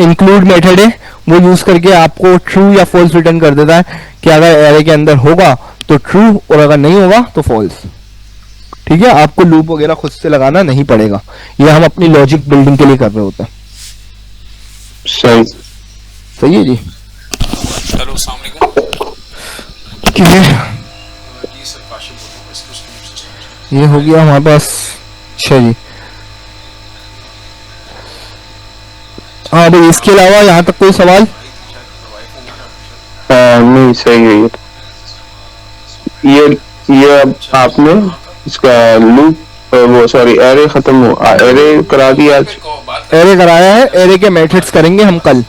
इंक्लूड मेथड है, वो यूज करके आपको ट्रू या फॉल्स रिटर्न कर देता है कि अगर एरे के अंदर होगा तो ट्रू, और अगर नहीं होगा तो फॉल्स। ठीक है, आपको लूप वगैरह खुद से लगाना नहीं पड़ेगा, ये हम अपनी लॉजिक बिल्डिंग के लिए कर रहे होते हैं। सही। सही है जी। हेलो अस्सलाम वालेकुम। ठीक है, जी सर, काशिफ बोल रहा हूँ, इसको सिस्टम। ये हो गया हमारे पास। अच्छा जी, हाँ भाई, इसके अलावा यहाँ तक कोई सवाल? नहीं, सही है ये अब आपने इसका लूप वो सॉरी एरे खत्म हो, एरे करा दिया आज। एरे कराया है, एरे के मेथड्स करेंगे हम कल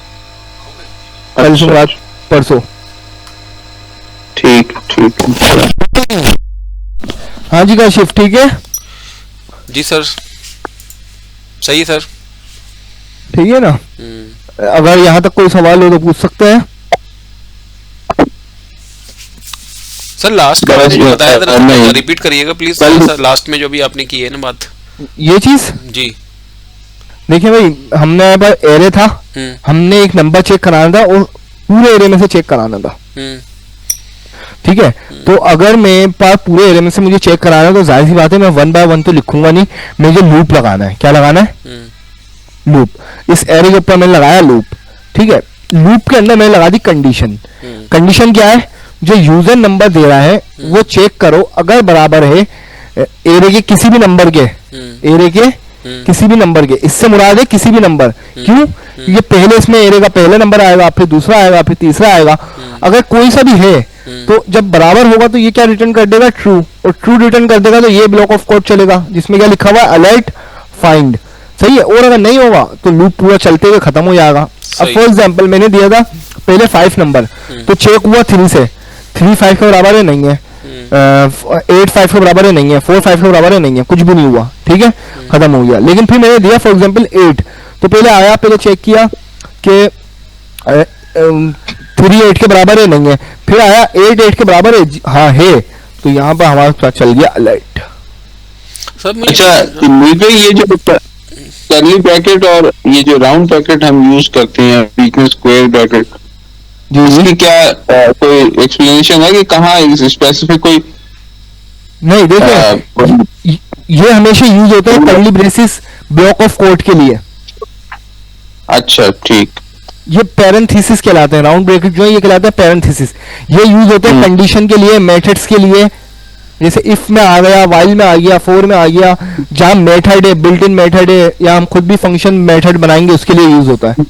से रात परसों। ठीक ठीक है। हाँ जी काशिफ, ठीक है। जी सर, सही है सर। ठीक है ना, अगर यहाँ तक कोई सवाल हो तो पूछ सकते हैं। सर लास्ट का बस जो ये- बताया था नहीं। रिपीट करिएगा प्लीज कल- सर, लास्ट में जो भी आपने की है ना बात। ये चीज जी देखिए भाई, हमने यहाँ पर एरे था, हमने एक नंबर चेक कराना था और पूरे एरे में से चेक कराना था, ठीक है। तो अगर मेरे पास पूरे एरे में से मुझे चेक कराना है तो जाहिर सी बात है मैं 1 बाय 1 तो लिखूंगा नहीं, मुझे लूप लगाना है। क्या लगाना है? लूप। इस एरे के ऊपर मैंने लगाया लूप, ठीक है। लूप के अंदर मैंने लगा दी कंडीशन। कंडीशन क्या है? जो यूजर नंबर दे रहा है वो चेक करो अगर बराबर है एरे के किसी भी नंबर के, एरे के किसी भी नंबर के, इससे मुराद है किसी भी नंबर। क्यों? ये पहले इसमें एरे का पहला नंबर आएगा, फिर दूसरा आएगा, फिर तीसरा आएगा। अगर कोई सा भी है तो जब बराबर होगा तो ये क्या रिटर्न कर देगा? ट्रू। और ट्रू रिटर्न कर देगा तो ये ब्लॉक ऑफ कोड चलेगा जिसमें क्या लिखा हुआ है? Alert find. सही है। और अगर नहीं होगा तो लूप पूरा चलते हुए खत्म हो जाएगा। अब फॉर एग्जांपल मैंने दिया था पहले 5 नंबर, तो चेक हुआ 3 से, 3 5 के बराबर है नहीं है, 8 5 के बराबर है नहीं है, 4 5 के बराबर है नहीं है, कुछ भी नहीं हुआ, ठीक है, खत्म हो गया। लेकिन फिर मैंने दिया फॉर एग्जांपल 8, तो पहले आया, पहले चेक किया कि 3 8 के बराबर है नहीं है, फिर आया 8 8 के बराबर है, हाँ है, तो यहाँ पर हमारे पास चल गया अलर्ट। अच्छा, मुझे ये जो कर्ली ब्रैकेट और ये जो राउंड ब्रैकेट हम यूज करते हैं, वीकनेस स्क्वायर ब्रैकेट, इसकी क्या कोई एक्सप्लेनेशन है कि कहाँ स्पेसिफिक कोई? नहीं, देखिए ये हमेशा यूज होता है curly braces block of code के लिए। अच्छा, ठीक। ये पैरेंथेसिस कहलाते हैं, राउंड ब्रैकेट जो है ये कहलाता है पैरेंथेसिस। ये यूज होते हैं कंडीशन के लिए, मेथड्स के लिए, जैसे इफ में आ गया, वाइल में आ गया, फॉर में आ गया, जहां मेथड है, बिल्ट इन मेथड है, या हम खुद भी फंक्शन मेथड बनाएंगे उसके लिए यूज होता है।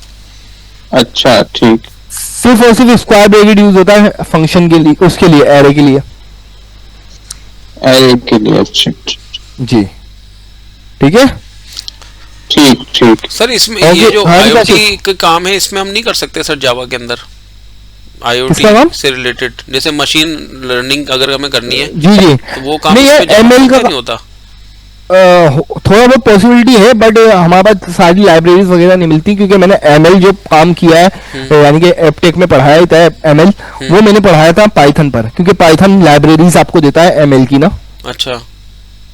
अच्छा, ठीक। सिर्फ और सिर्फ स्क्वायर ब्रैकेट यूज होता है फंक्शन के लिए, उसके लिए, एरे के लिए, एरे के लिए। अच्छा जी, ठीक है, ठीक ठीक। सर इसमें Okay, ये जो हाँ, IoT का काम है इसमें हम नहीं कर सकते सर जावा के अंदर? किसका काम? IoT से रिलेटेड, जैसे मशीन लर्निंग अगर हमें करनी है जी जी, तो वो काम नहीं इस यार, पे जावा ML पे का नहीं होता? थोड़ा बहुत पॉसिबिलिटी है, बट हमारे पास सारी लाइब्रेरीज वगैरह नहीं मिलती, क्योंकि मैंने ML जो काम किया है, यानी कि एपटेक में पढ़ाया था ML, वो मैंने पढ़ाया था पाइथन पर, क्योंकि पाइथन लाइब्रेरीज आपको देता है ML की ना। अच्छा,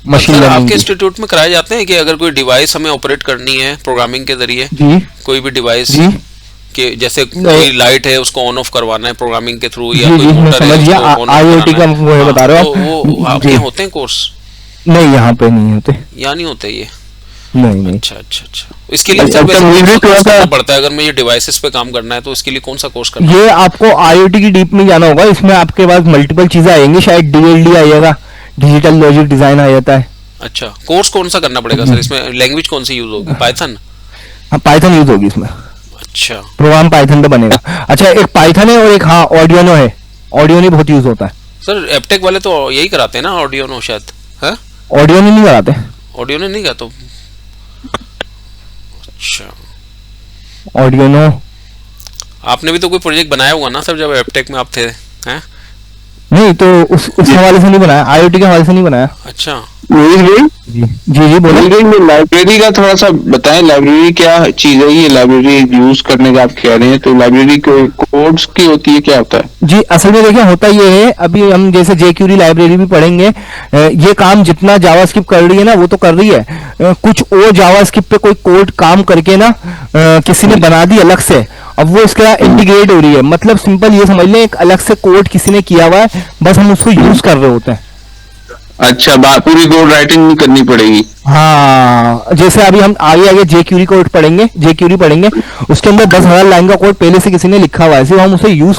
मशीन सर लर्निंग आपके की। इंस्टीट्यूट में कराए जाते हैं कि अगर कोई डिवाइस हमें ऑपरेट करनी है प्रोग्रामिंग के जरिए, जी कोई भी डिवाइस जी के जैसे नहीं। कोई लाइट है उसको ऑन ऑफ करवाना है प्रोग्रामिंग के थ्रू, या जी कोई जी, मैं मोटर है समझ गया, उसको on off IoT का कराना है। वो है, हाँ, बता रहे हो तो वो आप। आपके जी। यहाँ होते हैं कोर्स? नहीं, यहाँ पे नहीं होते, या नहीं होते ये? नहीं नहीं। अच्छा अच्छा अच्छा, इसके लिए अच्छा, सर वैसे तो कौन सा मुझे कोर्स थोड़ा सा- करना पड़ता है? अगर मुझे डिवाइसेस पे काम करना है तो इसके लिए कौन सा कोर्स करना ये आपको IoT की डीप में जाना होगा, इसमें आपके पास मल्टीपल चीजें आएंगी, शायद DLD आएगा, डिजिटल लॉजिक डिजाइन आ जाता है। अच्छा, कोर्स कौन सा करना पड़ेगा सर इसमें? लैंग्वेज कौन सी यूज होगी? पाइथन? हाँ, पाइथन यूज होगी इसमें, अच्छा प्रोग्राम पाइथन पे बनेगा। अच्छा, एक पाइथन है और एक हाँ ऑडियोनो है, ऑडियोनो बहुत यूज होता है। सर एपटेक वाले तो यही कराते हैं ना, ऑडियोनो शायद है? ऑडियोनो नहीं कराते, ऑडियोनो नहीं कराते? अच्छा, ऑडियोनो आपने भी तो कोई प्रोजेक्ट बनाया होगा ना सर जब एपटेक में आप थे, हैं? नहीं, तो उस हवाले से नहीं बनाया, IoT के हवाले से नहीं बनाया। अच्छा, जी जी जी, बोलिए। लाइब्रेरी का थोड़ा सा बताएं, लाइब्रेरी क्या चीज है? ये लाइब्रेरी यूज करने का आप कह रहे हैं, तो लाइब्रेरी कोड्स की होती है, क्या होता है? जी, असल में देखिए होता ये है, अभी हम जैसे jQuery लाइब्रेरी भी पढ़ेंगे, ये काम जितना जावास्क्रिप्ट कर रही है ना वो तो कर रही है, कुछ और जावास्क्रिप्ट पे कोई कोड काम करके ना किसी ने बना दी अलग से, अब वो इसके साथ इंटीग्रेट हो रही है। मतलब सिंपल ये समझ लें, एक अलग से कोड किसी ने किया हुआ है, बस हम उसको यूज कर रहे होते हैं। अच्छा, पूरी कोड राइटिंग नहीं करनी पड़ेगी? हाँ, जैसे अभी हम आगे आगे jQuery कोड पढ़ेंगे, jQuery पढ़ेंगे, उसके अंदर 10,000 लाइन का कोड पहले से किसी ने लिखा हुआ है, सिर्फ हम उसे यूज